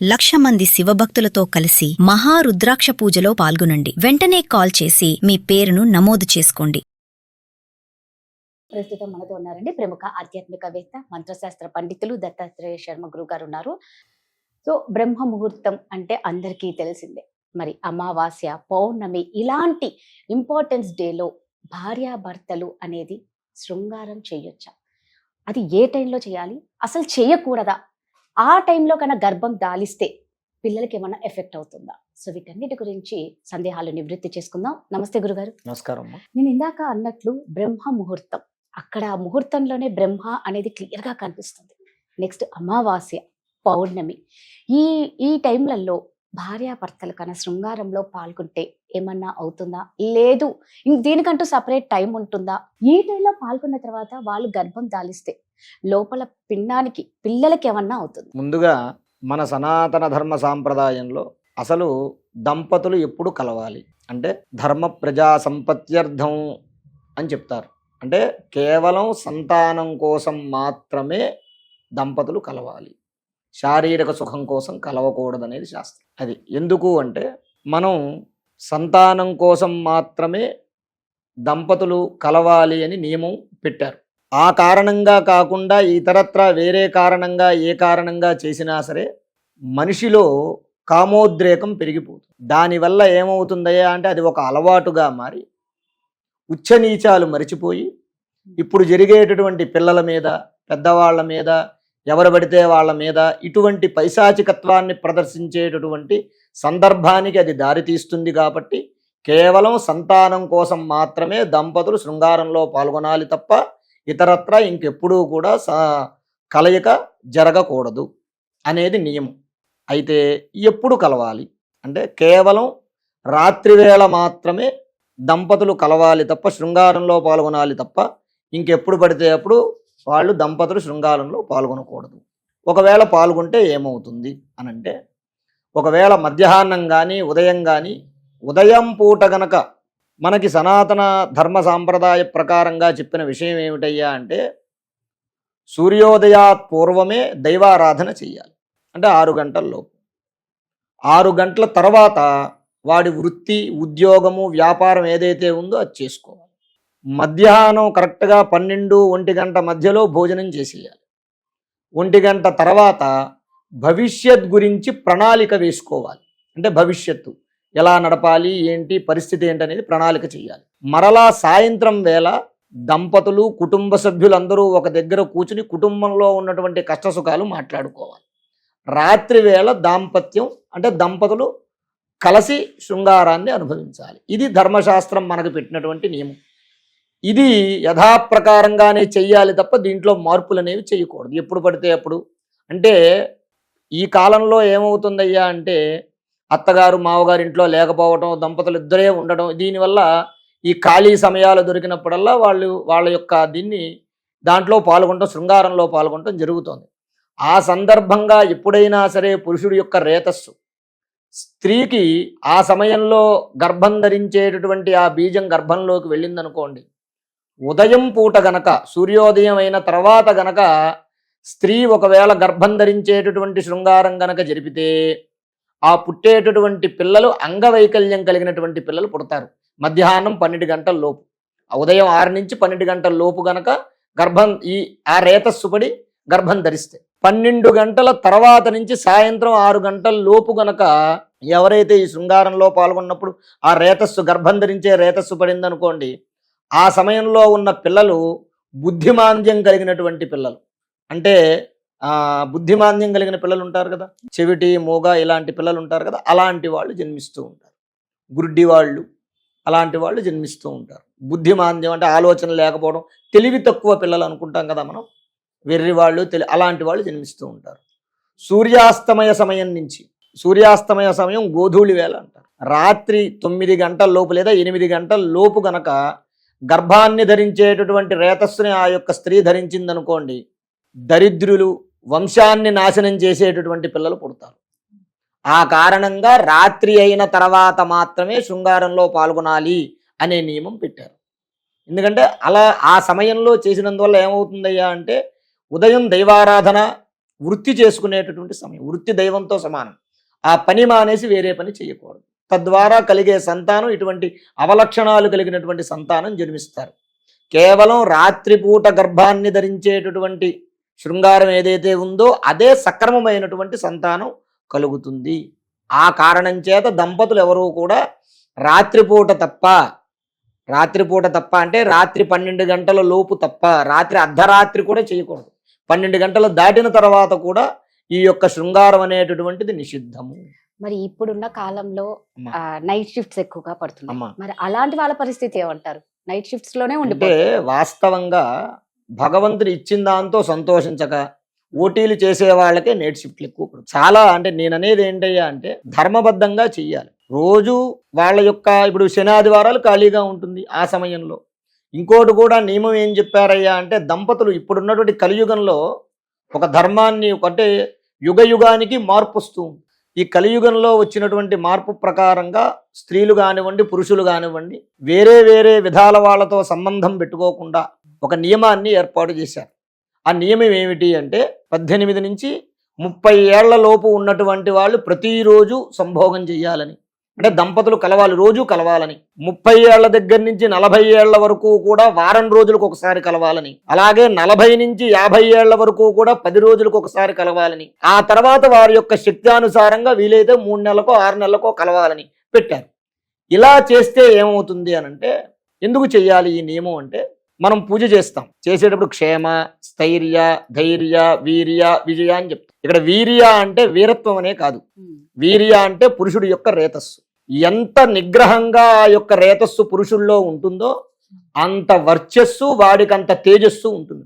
1,00,000 మంది శివభక్తులతో కలిసి మహారుద్రాక్ష పూజలో పాల్గొనండి. వెంటనే కాల్ చేసి మీ పేరును నమోదు చేసుకోండి. ప్రస్తుతం మనతో ఉన్నారండి ప్రముఖ ఆధ్యాత్మికవేత్త మంత్రశాస్త్ర పండితులు దత్తాత్రేయ శర్మ గురువు గారు ఉన్నారు. సో బ్రహ్మ ముహూర్తం అంటే అందరికీ తెలిసిందే. మరి అమావాస్య, పౌర్ణమి ఇలాంటి ఇంపార్టెన్స్ డేలో భార్యాభర్తలు అనేది శృంగారం చేయొచ్చా? అది ఏ టైంలో చేయాలి, అసలు చేయకూడదా? ఆ టైంలో కన్నా గర్భం దాలిస్తే పిల్లలకి ఏమైనా ఎఫెక్ట్ అవుతుందా? సో వీటన్నిటి గురించి సందేహాలు నివృత్తి చేసుకుందాం. నమస్తే గురుగారు. నమస్కారం. నేను ఇందాక అన్నట్లు బ్రహ్మ ముహూర్తం, అక్కడ ముహూర్తంలోనే బ్రహ్మ అనేది క్లియర్ గా కనిపిస్తుంది. నెక్స్ట్ అమావాస్య, పౌర్ణమి, ఈ ఈ టైంలలో భార్యాభర్తల కన్నా శృంగారంలో పాల్గొంటే ఏమన్నా అవుతుందా, లేదు దీనికంటూ సపరేట్ టైం ఉంటుందా? ఈ టైంలో పాల్గొన్న తర్వాత వాళ్ళు గర్భం దాలిస్తే లోపల పిండానికి పిల్లలకి ఏమన్నా అవుతుంది? ముందుగా మన సనాతన ధర్మ సాంప్రదాయంలో అసలు దంపతులు ఎప్పుడు కలవాలి అంటే ధర్మ ప్రజా సంపత్త్యర్థం అని చెప్తారు. అంటే కేవలం సంతానం కోసం మాత్రమే దంపతులు కలవాలి, శారీరక సుఖం కోసం కలవకూడదనేది శాస్త్రం. అది ఎందుకు అంటే మనం సంతానం కోసం మాత్రమే దంపతులు కలవాలి అని నియమం పెట్టారు. ఆ కారణంగా కాకుండా ఇతరత్ర వేరే కారణంగా ఏ కారణంగా చేసినా సరే మనిషిలో కామోద్రేకం పెరిగిపోతుంది. దానివల్ల ఏమవుతుందయ్యా అంటే అది ఒక అలవాటుగా మారి ఉచ్చనీచాలు మరిచిపోయి ఇప్పుడు జరిగేటటువంటి పిల్లల మీద, పెద్దవాళ్ళ మీద, ఎవరు పడితే వాళ్ళ మీద ఇటువంటి పైశాచికత్వాన్ని ప్రదర్శించేటటువంటి సందర్భానికి అది దారితీస్తుంది. కాబట్టి కేవలం సంతానం కోసం మాత్రమే దంపతులు శృంగారంలో పాల్గొనాలి తప్ప ఇతరత్ర ఇంకెప్పుడూ కూడా కలయిక జరగకూడదు అనేది నియమం. అయితే ఎప్పుడు కలవాలి అంటే కేవలం రాత్రివేళ మాత్రమే దంపతులు కలవాలి తప్ప శృంగారంలో పాల్గొనాలి తప్ప ఇంకెప్పుడు పడితే అప్పుడు వాళ్ళు దంపతులు శృంగారంలో పాల్గొనకూడదు. ఒకవేళ పాల్గొంటే ఏమవుతుంది అనంటే ఒకవేళ మధ్యాహ్నం కానీ ఉదయం కానీ, ఉదయం పూట గనక మనకి సనాతన ధర్మ సాంప్రదాయ ప్రకారంగా చెప్పిన విషయం ఏమిటయ్యా అంటే సూర్యోదయాత్ పూర్వమే దైవారాధన చెయ్యాలి. అంటే 6 గంటల్లోపు. 6 గంటల తర్వాత వాడి వృత్తి, ఉద్యోగము, వ్యాపారం ఏదైతే ఉందో అది చేసుకోవాలి. మధ్యాహ్నం కరెక్ట్గా 12-1 గంట మధ్యలో భోజనం చేసేయాలి. 1 గంట తర్వాత భవిష్యత్ గురించి ప్రణాళిక వేసుకోవాలి. అంటే భవిష్యత్తు ఎలా నడపాలి, ఏంటి పరిస్థితి ఏంటనేది ప్రణాళిక చేయాలి. మరలా సాయంత్రం వేళ దంపతులు, కుటుంబ సభ్యులందరూ ఒక దగ్గర కూర్చుని కుటుంబంలో ఉన్నటువంటి కష్టసుఖాలు మాట్లాడుకోవాలి. రాత్రి వేళ దాంపత్యం అంటే దంపతులు కలిసి శృంగారాన్ని అనుభవించాలి. ఇది ధర్మశాస్త్రం మనకు పెట్టినటువంటి నియమం. ఇది యథాప్రకారంగానే చెయ్యాలి తప్ప దీంట్లో మార్పులు అనేవి చేయకూడదు ఎప్పుడు పడితే అప్పుడు. అంటే ఈ కాలంలో ఏమవుతుందయ్యా అంటే అత్తగారు మావగారు ఇంట్లో లేకపోవడం, దంపతులు ఇద్దరే ఉండడం, దీనివల్ల ఈ ఖాళీ సమయాలు దొరికినప్పుడల్లా వాళ్ళ యొక్క దాంట్లో పాల్గొనడం, శృంగారంలో పాల్గొనడం జరుగుతుంది. ఆ సందర్భంగా ఎప్పుడైనా సరే పురుషుడి యొక్క రేతస్సు స్త్రీకి ఆ సమయంలో గర్భం ధరించేటటువంటి ఆ బీజం గర్భంలోకి వెళ్ళిందనుకోండి, ఉదయం పూట గనక సూర్యోదయం అయిన తర్వాత గనక స్త్రీ ఒకవేళ గర్భం ధరించేటటువంటి శృంగారం గనక జరిపితే ఆ పుట్టేటటువంటి పిల్లలు అంగవైకల్యం కలిగినటువంటి పిల్లలు పుడతారు. మధ్యాహ్నం 12 గంటల లోపు, ఉదయం 6 నుంచి 12 గంటల లోపు గనక గర్భం ఆ రేతస్సు పడి గర్భం ధరిస్తే, 12 గంటల తర్వాత నుంచి సాయంత్రం 6 గంటల లోపు గనక ఎవరైతే ఈ శృంగారంలో పాల్గొన్నప్పుడు ఆ రేతస్సు గర్భం ధరించే రేతస్సు పడిందనుకోండి, ఆ సమయంలో ఉన్న పిల్లలు బుద్ధిమాంద్యం కలిగినటువంటి పిల్లలు. అంటే బుద్ధిమాంద్యం కలిగిన పిల్లలు ఉంటారు కదా, చెవిటి, మూగ ఇలాంటి పిల్లలు ఉంటారు కదా, అలాంటి వాళ్ళు జన్మిస్తూ ఉంటారు. గుడ్డి వాళ్ళు అలాంటి వాళ్ళు జన్మిస్తూ ఉంటారు. బుద్ధిమాంద్యం అంటే ఆలోచన లేకపోవడం, తెలివి తక్కువ పిల్లలు అనుకుంటాం కదా మనం, వెర్రి వాళ్ళు, అలాంటి వాళ్ళు జన్మిస్తూ ఉంటారు. సూర్యాస్తమయ సమయం నుంచి, సూర్యాస్తమయ సమయం గోధూళి వేళ అంటారు, రాత్రి 9 గంటల లోపు లేదా 8 గంటల లోపు గనక గర్భాన్ని ధరించేటటువంటి రేతస్సుని ఆ యొక్క స్త్రీ ధరించిందనుకోండి, దరిద్రులు, వంశాన్ని నాశనం చేసేటటువంటి పిల్లలు పుడతారు. ఆ కారణంగా రాత్రి అయిన తర్వాత మాత్రమే శృంగారంలో పాల్గొనాలి అనే నియమం పెట్టారు. ఎందుకంటే అలా ఆ సమయంలో చేసినందువల్ల ఏమవుతుందయ్యా అంటే ఉదయం దైవారాధన, వృత్తి చేసుకునేటటువంటి సమయం. వృత్తి దైవంతో సమానం. ఆ పని మానేసి వేరే పని చేయకూడదు. తద్వారా కలిగే సంతానం ఇటువంటి అవలక్షణాలు కలిగినటువంటి సంతానం జన్మిస్తారు. కేవలం రాత్రిపూట గర్భాన్ని ధరించేటటువంటి శృంగారం ఏదైతే ఉందో అదే సక్రమమైనటువంటి సంతానం కలుగుతుంది. ఆ కారణం చేత దంపతులు ఎవరూ కూడా రాత్రిపూట తప్ప అంటే రాత్రి 12 గంటల లోపు తప్ప, రాత్రి అర్ధరాత్రి కూడా చేయకూడదు. 12 గంటలు దాటిన తర్వాత కూడా ఈ యొక్క శృంగారం అనేటటువంటిది నిషిద్ధము. మరి ఇప్పుడున్న కాలంలో అమ్మా. నైట్ షిఫ్ట్స్ ఎక్కువగా పడుతున్నాయి. అమ్మా. మరి అలాంటి వాళ్ళ పరిస్థితి ఏమంటారు? నైట్ షిఫ్ట్స్ లోనే అంటే ఉండిపోతారు. వాస్తవంగా భగవంతుడు ఇచ్చిన దాంతో సంతోషించక ఓటీలు చేసే వాళ్ళకే నైట్ షిఫ్ట్లు ఎక్కువ పడుతుంది. చాలా అంటే నేను అనేది ఏంటయ్యా అంటే ధర్మబద్ధంగా చెయ్యాలి. రోజు వాళ్ళ యొక్క ఇప్పుడు శనాదివారాలు ఖాళీగా ఉంటుంది ఆ సమయంలో. ఇంకోటి కూడా నియమం ఏం చెప్పారయ్యా అంటే దంపతులు ఇప్పుడున్నటువంటి కలియుగంలో ఒక ధర్మాన్ని అంటే యుగ యుగానికి మార్పు వస్తూ ఉంది. ఈ కలియుగంలో వచ్చినటువంటి మార్పు ప్రకారంగా స్త్రీలు కానివ్వండి పురుషులు కానివ్వండి వేరే వేరే విధాల వాళ్ళతో సంబంధం పెట్టుకోకుండా ఒక నియమాన్ని ఏర్పాటు చేశారు. ఆ నియమం ఏమిటి అంటే 18 నుంచి 30 ఏళ్ల లోపు ఉన్నటువంటి వాళ్ళు ప్రతిరోజు సంభోగం చేయాలని, అంటే దంపతులు కలవాలి, రోజు కలవాలని. 30 ఏళ్ల దగ్గర నుంచి 40 ఏళ్ల వరకు కూడా వారం రోజులకు ఒకసారి కలవాలని, అలాగే 40 నుంచి 50 ఏళ్ల వరకు కూడా 10 రోజులకు ఒకసారి కలవాలని, ఆ తర్వాత వారి యొక్క శక్త్యానుసారంగా వీలైతే 3 నెలలకో 6 నెలలకో కలవాలని పెట్టారు. ఇలా చేస్తే ఏమవుతుంది అనంటే, ఎందుకు చెయ్యాలి ఈ నియమం అంటే, మనం పూజ చేస్తాం, చేసేటప్పుడు క్షేమ స్థైర్య ధైర్య వీర్య విజయ అని చెప్తాం. ఇక్కడ వీర్య అంటే వీరత్వం అనే కాదు, వీర్య అంటే పురుషుడి యొక్క రేతస్సు. ఎంత నిగ్రహంగా ఆ యొక్క రేతస్సు పురుషుల్లో ఉంటుందో అంత వర్చస్సు వాడికి అంత తేజస్సు ఉంటుంది.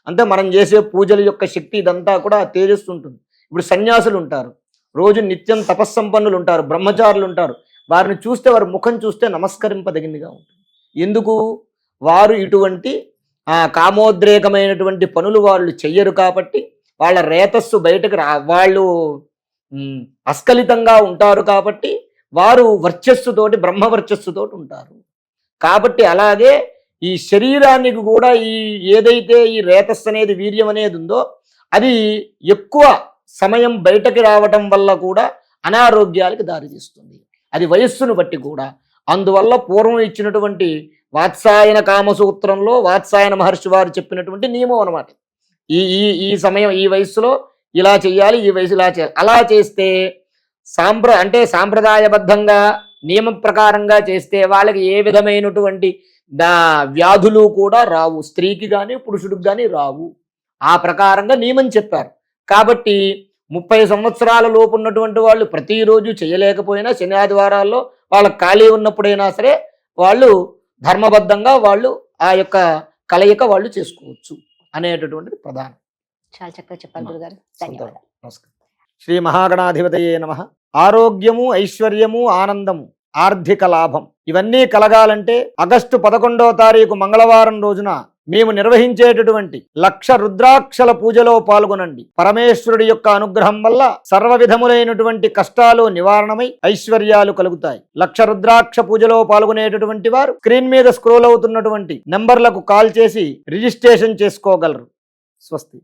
అంటే మనం చేసే పూజల యొక్క శక్తి ఇదంతా కూడా ఆ తేజస్సు ఉంటుంది. ఇప్పుడు సన్యాసులు ఉంటారు, రోజు నిత్యం తపస్సంపన్నులు ఉంటారు, బ్రహ్మచారులు ఉంటారు. వారిని చూస్తే వారి ముఖం చూస్తే నమస్కరింపదగినగా ఉంటుంది. ఎందుకు? వారు ఇటువంటి కామోద్రేకమైనటువంటి పనులు వాళ్ళు చెయ్యరు కాబట్టి వాళ్ళ రేతస్సు బయటకు వాళ్ళు అస్కలితంగా ఉంటారు కాబట్టి వారు వర్చస్సుతోటి బ్రహ్మవర్చస్సుతోటి ఉంటారు. కాబట్టి అలాగే ఈ శరీరానికి కూడా ఏదైతే ఈ రేతస్సు అనేది వీర్యం అనేది ఉందో అది ఎక్కువ సమయం బయటకు రావటం వల్ల కూడా అనారోగ్యాలకు దారితీస్తుంది. అది వయస్సును బట్టి కూడా. అందువల్ల పూర్వం ఇచ్చినటువంటి వాత్సాయన కామసూత్రంలో వాత్సాయన మహర్షి వారు చెప్పినటువంటి నియమం అనమాట. ఈ సమయం ఈ వయస్సులో ఇలా చెయ్యాలి, ఈ వయసు ఇలా చేయాలి. అలా చేస్తే అంటే సాంప్రదాయబద్ధంగా నియమ ప్రకారంగా చేస్తే వాళ్ళకి ఏ విధమైనటువంటి వ్యాధులు కూడా రావు, స్త్రీకి కానీ పురుషుడికి కానీ రావు. ఆ ప్రకారంగా నియమం చెప్పారు. కాబట్టి 30 సంవత్సరాల లోపు ఉన్నటువంటి వాళ్ళు ప్రతిరోజు చేయలేకపోయినా శని ఆదివారాల్లో వాళ్ళకి ఖాళీ ఉన్నప్పుడైనా సరే వాళ్ళు ధర్మబద్ధంగా వాళ్ళు ఆ యొక్క కలయిక వాళ్ళు చేసుకోవచ్చు అనేటటువంటిది ప్రధానం. చాలా చక్కగా చెప్పారు గురుగారు. ధన్యవాదాలు. నమస్కారం. శ్రీ మహాగణాధిపతయే నమః. ఆరోగ్యము, ఐశ్వర్యము, ఆనందము, ఆర్థిక లాభం ఇవన్నీ కలగాలంటే ఆగస్టు 11వ తారీఖు మంగళవారం రోజున మేము నిర్వహించేటటువంటి 1,00,000 రుద్రాక్షల పూజలో పాల్గొనండి. పరమేశ్వరుడి యొక్క అనుగ్రహం వల్ల సర్వ విధములైనటువంటి కష్టాలు నివారణమై ఐశ్వర్యాలు కలుగుతాయి. 1,00,000 రుద్రాక్ష పూజలో పాల్గొనేటటువంటి వారు స్క్రీన్ మీద స్క్రోల్ అవుతున్నటువంటి నంబర్లకు కాల్ చేసి రిజిస్ట్రేషన్ చేసుకోగలరు. స్వస్తి.